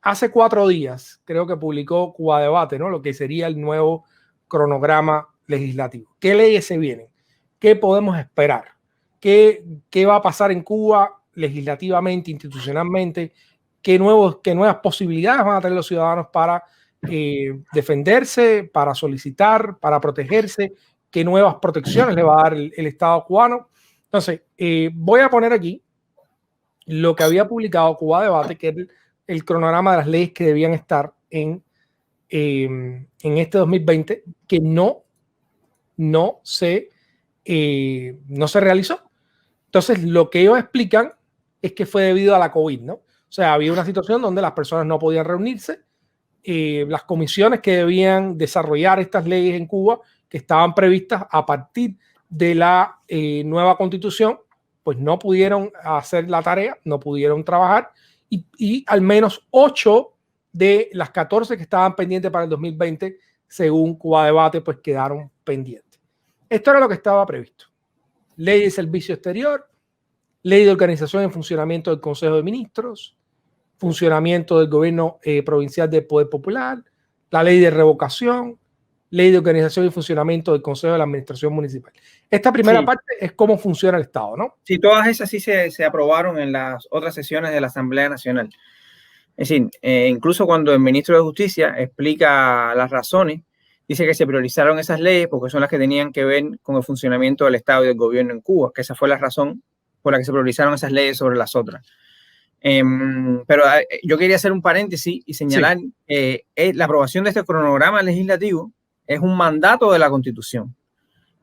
hace 4 días creo que publicó Cuba Debate, ¿no? Lo que sería el nuevo cronograma legislativo. ¿Qué leyes se vienen? ¿Qué podemos esperar? ¿Qué va a pasar en Cuba legislativamente, institucionalmente? ¿Qué nuevas posibilidades van a tener los ciudadanos para defenderse, para solicitar, para protegerse? ¿Qué nuevas protecciones le va a dar el Estado cubano? Entonces, voy a poner aquí lo que había publicado Cuba Debate, que es el cronograma de las leyes que debían estar en este 2020, que no se realizó. Entonces, lo que ellos explican es que fue debido a la COVID, ¿no? O sea, había una situación donde las personas no podían reunirse, las comisiones que debían desarrollar estas leyes en Cuba, que estaban previstas a partir de la nueva constitución, pues no pudieron hacer la tarea, no pudieron trabajar, y al menos 8 de las 14 que estaban pendientes para el 2020, según Cuba Debate, pues quedaron pendientes. Esto era lo que estaba previsto. Ley de Servicio Exterior, Ley de Organización y Funcionamiento del Consejo de Ministros, funcionamiento del Gobierno Provincial del Poder Popular, la Ley de Revocación, Ley de Organización y Funcionamiento del Consejo de la Administración Municipal. Esta primera parte es cómo funciona el Estado, ¿no? Sí, todas esas sí se aprobaron en las otras sesiones de la Asamblea Nacional. Es decir, incluso cuando el ministro de Justicia explica las razones, dice que se priorizaron esas leyes porque son las que tenían que ver con el funcionamiento del Estado y del gobierno en Cuba, que esa fue la razón por la que se priorizaron esas leyes sobre las otras. Pero yo quería hacer un paréntesis y señalar la aprobación de este cronograma legislativo es un mandato de la Constitución.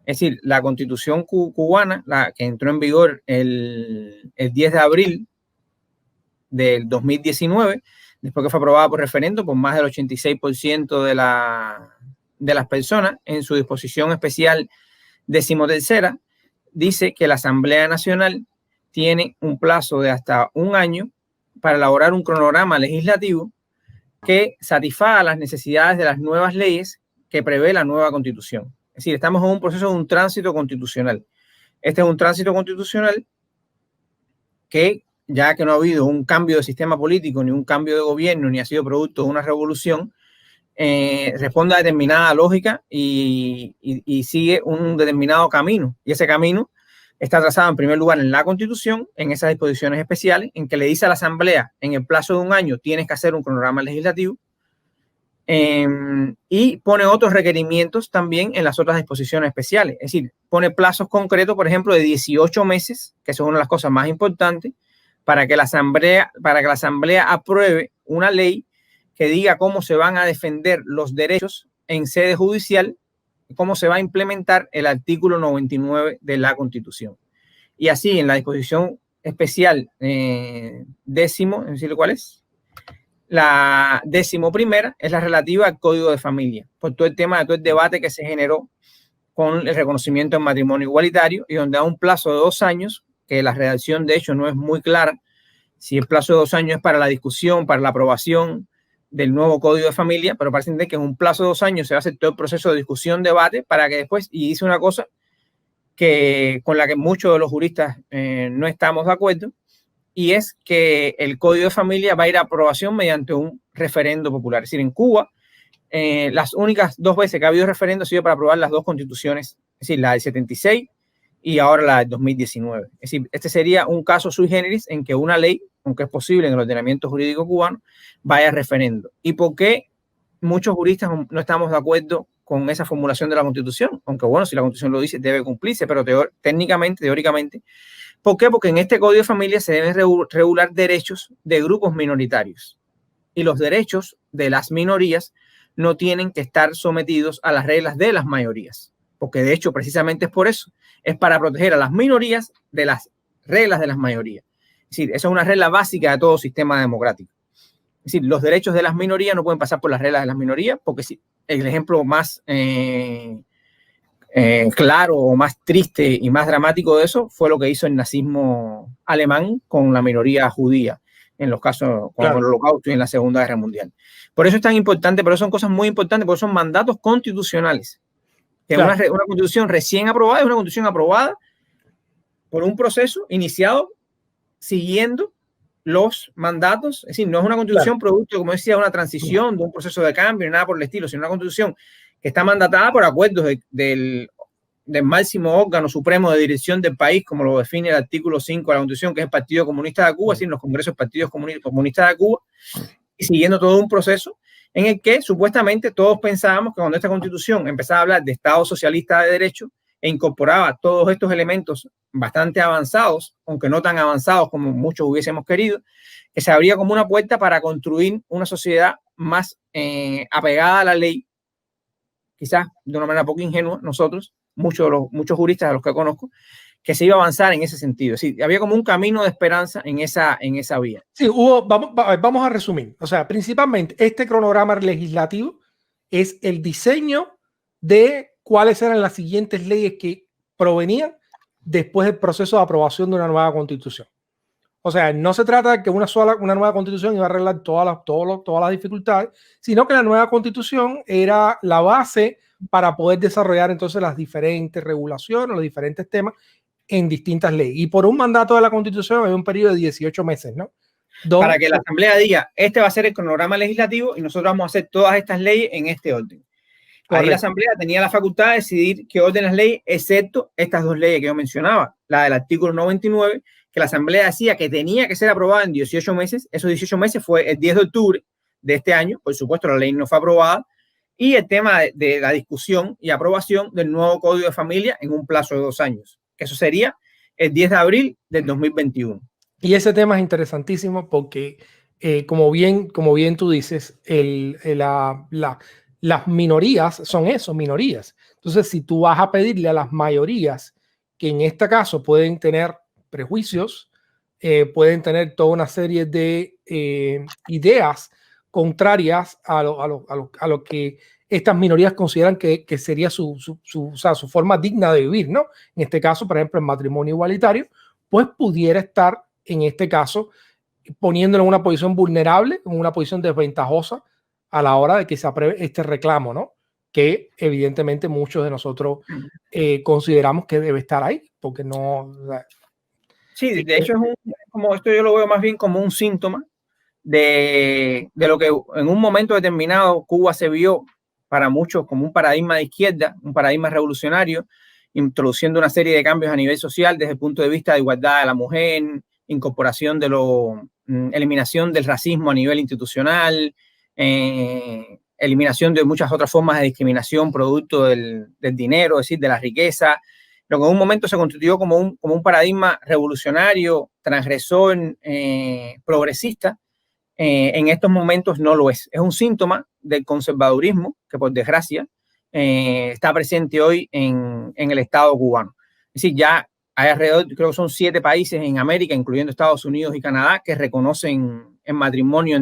Es decir, la Constitución cubana, la que entró en vigor el 10 de abril del 2019, después que fue aprobada por referendo por más del 86% de las personas, en su disposición especial 13ª, dice que la Asamblea Nacional tiene un plazo de hasta un año para elaborar un cronograma legislativo que satisfaga las necesidades de las nuevas leyes que prevé la nueva Constitución. Es decir, estamos en un proceso de un tránsito constitucional. Este es un tránsito constitucional que, ya que no ha habido un cambio de sistema político, ni un cambio de gobierno, ni ha sido producto de una revolución, responde a determinada lógica y sigue un determinado camino. Y ese camino está trazado en primer lugar en la Constitución, en esas disposiciones especiales, en que le dice a la Asamblea, en el plazo de un año tienes que hacer un cronograma legislativo, y pone otros requerimientos también en las otras disposiciones especiales. Es decir, pone plazos concretos, por ejemplo, de 18 meses, que eso es una de las cosas más importantes, para que la Asamblea apruebe una ley que diga cómo se van a defender los derechos en sede judicial, cómo se va a implementar el artículo 99 de la Constitución. Y así, en la disposición especial décimo, es decir, ¿cuál es? La 11ª es la relativa al Código de Familia, por todo el tema de todo el debate que se generó con el reconocimiento del matrimonio igualitario, y donde da un plazo de 2 años, que la redacción de hecho no es muy clara, si el plazo de 2 años es para la discusión, para la aprobación del nuevo Código de Familia, pero parece que en un plazo de 2 años se va a hacer todo el proceso de discusión, debate, para que después, y dice una cosa con la que muchos de los juristas no estamos de acuerdo, y es que el Código de Familia va a ir a aprobación mediante un referendo popular. Es decir, en Cuba, las únicas 2 veces que ha habido referendo ha sido para aprobar las 2 constituciones, es decir, la del 76 y ahora la del 2019. Es decir, este sería un caso sui generis en que una ley, aunque es posible en el ordenamiento jurídico cubano, vaya a referendo. ¿Y por qué muchos juristas no estamos de acuerdo con esa formulación de la Constitución? Aunque bueno, si la Constitución lo dice, debe cumplirse, pero teóricamente, ¿por qué? Porque en este Código de Familia se deben regular derechos de grupos minoritarios, y los derechos de las minorías no tienen que estar sometidos a las reglas de las mayorías, porque de hecho precisamente es por eso, es para proteger a las minorías de las reglas de las mayorías. Es decir, esa es una regla básica de todo sistema democrático. Es decir, los derechos de las minorías no pueden pasar por las reglas de las minorías, porque si el ejemplo más claro o más triste y más dramático de eso fue lo que hizo el nazismo alemán con la minoría judía en los casos como el Holocausto y en la Segunda Guerra Mundial. Por eso es tan importante, pero son cosas muy importantes, porque son mandatos constitucionales. Que una constitución recién aprobada es una constitución aprobada por un proceso iniciado siguiendo los mandatos, es decir, no es una constitución producto, como decía, una transición, de un proceso de cambio, ni nada por el estilo, sino una constitución que está mandatada por acuerdos del máximo órgano supremo de dirección del país, como lo define el artículo 5 de la Constitución, que es el Partido Comunista de Cuba, es decir, los congresos del Partido Comunista de Cuba, y siguiendo todo un proceso en el que supuestamente todos pensábamos que cuando esta Constitución empezaba a hablar de Estado socialista de derecho e incorporaba todos estos elementos bastante avanzados, aunque no tan avanzados como muchos hubiésemos querido, que se abría como una puerta para construir una sociedad más apegada a la ley, quizás de una manera poco ingenua, muchos juristas de los que conozco, que se iba a avanzar en ese sentido. Es decir, había como un camino de esperanza en esa vía. Sí, vamos a resumir. O sea, principalmente este cronograma legislativo es el diseño de cuáles eran las siguientes leyes que provenían después del proceso de aprobación de una nueva constitución. O sea, no se trata de que una nueva constitución iba a arreglar todas las dificultades, sino que la nueva constitución era la base para poder desarrollar entonces las diferentes regulaciones, los diferentes temas en distintas leyes. Y por un mandato de la Constitución hay un periodo de 18 meses, ¿no? Para que la Asamblea diga, este va a ser el cronograma legislativo y nosotros vamos a hacer todas estas leyes en este orden. Ahí la Asamblea tenía la facultad de decidir qué orden las leyes, excepto estas dos leyes que yo mencionaba, la del artículo 99, que la Asamblea decía que tenía que ser aprobada en 18 meses. Esos 18 meses fue el 10 de octubre de este año. Por supuesto, la ley no fue aprobada. Y el tema de la discusión y aprobación del nuevo Código de Familia en un plazo de 2 años. Eso sería el 10 de abril del 2021. Y ese tema es interesantísimo porque, como bien tú dices, las minorías son eso, minorías. Entonces, si tú vas a pedirle a las mayorías, que en este caso pueden tener prejuicios, pueden tener toda una serie de ideas contrarias a lo que estas minorías consideran que sería su forma digna de vivir, ¿no? En este caso, por ejemplo, el matrimonio igualitario, pues pudiera estar, en este caso, poniéndolo en una posición vulnerable, en una posición desventajosa a la hora de que se apruebe este reclamo, ¿no? Que evidentemente muchos de nosotros consideramos que debe estar ahí, porque no... Sí, de hecho, como esto yo lo veo más bien como un síntoma de lo que en un momento determinado Cuba se vio para muchos como un paradigma de izquierda, un paradigma revolucionario, introduciendo una serie de cambios a nivel social desde el punto de vista de igualdad de la mujer, incorporación eliminación del racismo a nivel institucional, eliminación de muchas otras formas de discriminación producto del dinero, es decir, de la riqueza, lo que en un momento se constituyó como un paradigma revolucionario, transgresor, progresista. En estos momentos no lo es. Es un síntoma del conservadurismo que, por desgracia, está presente hoy en el Estado cubano. Es decir, ya hay alrededor, creo que son 7 países en América, incluyendo Estados Unidos y Canadá, que reconocen el matrimonio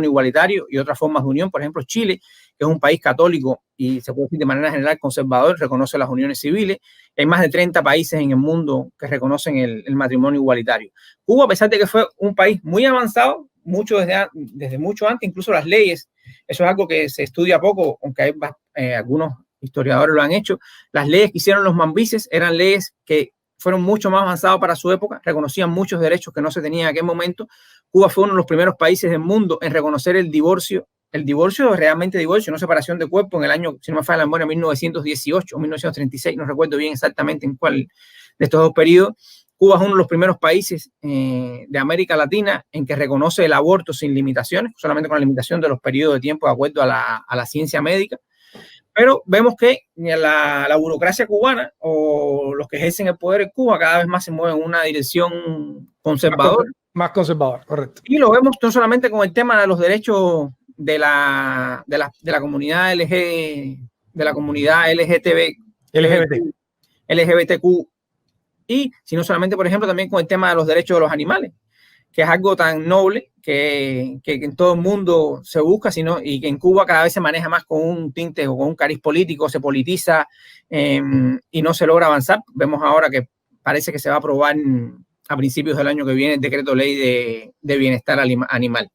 igualitario y otras formas de unión. Por ejemplo, Chile, que es un país católico y se puede decir de manera general conservador, reconoce las uniones civiles. Hay más de 30 países en el mundo que reconocen el matrimonio igualitario. Cuba, a pesar de que fue un país muy avanzado, desde mucho antes, incluso las leyes, eso es algo que se estudia poco, aunque hay algunos historiadores lo han hecho. Las leyes que hicieron los mambises eran leyes que fueron mucho más avanzadas para su época, reconocían muchos derechos que no se tenían en aquel momento. Cuba fue uno de los primeros países del mundo en reconocer el divorcio realmente divorcio, no separación de cuerpo, en el año, si no me falla la memoria, 1918 o 1936, no recuerdo bien exactamente en cuál de estos dos periodos. Cuba es uno de los primeros países de América Latina en que reconoce el aborto sin limitaciones, solamente con la limitación de los periodos de tiempo de acuerdo a la ciencia médica. Pero vemos que la burocracia cubana o los que ejercen el poder en Cuba cada vez más se mueven en una dirección conservadora. Más conservador, correcto. Y lo vemos no solamente con el tema de los derechos de la comunidad LGBTQ, y sino solamente, por ejemplo, también con el tema de los derechos de los animales, que es algo tan noble que en todo el mundo se busca, y que en Cuba cada vez se maneja más con un tinte o con un cariz político, se politiza y no se logra avanzar. Vemos ahora que parece que se va a aprobar a principios del año que viene el decreto ley de bienestar animal.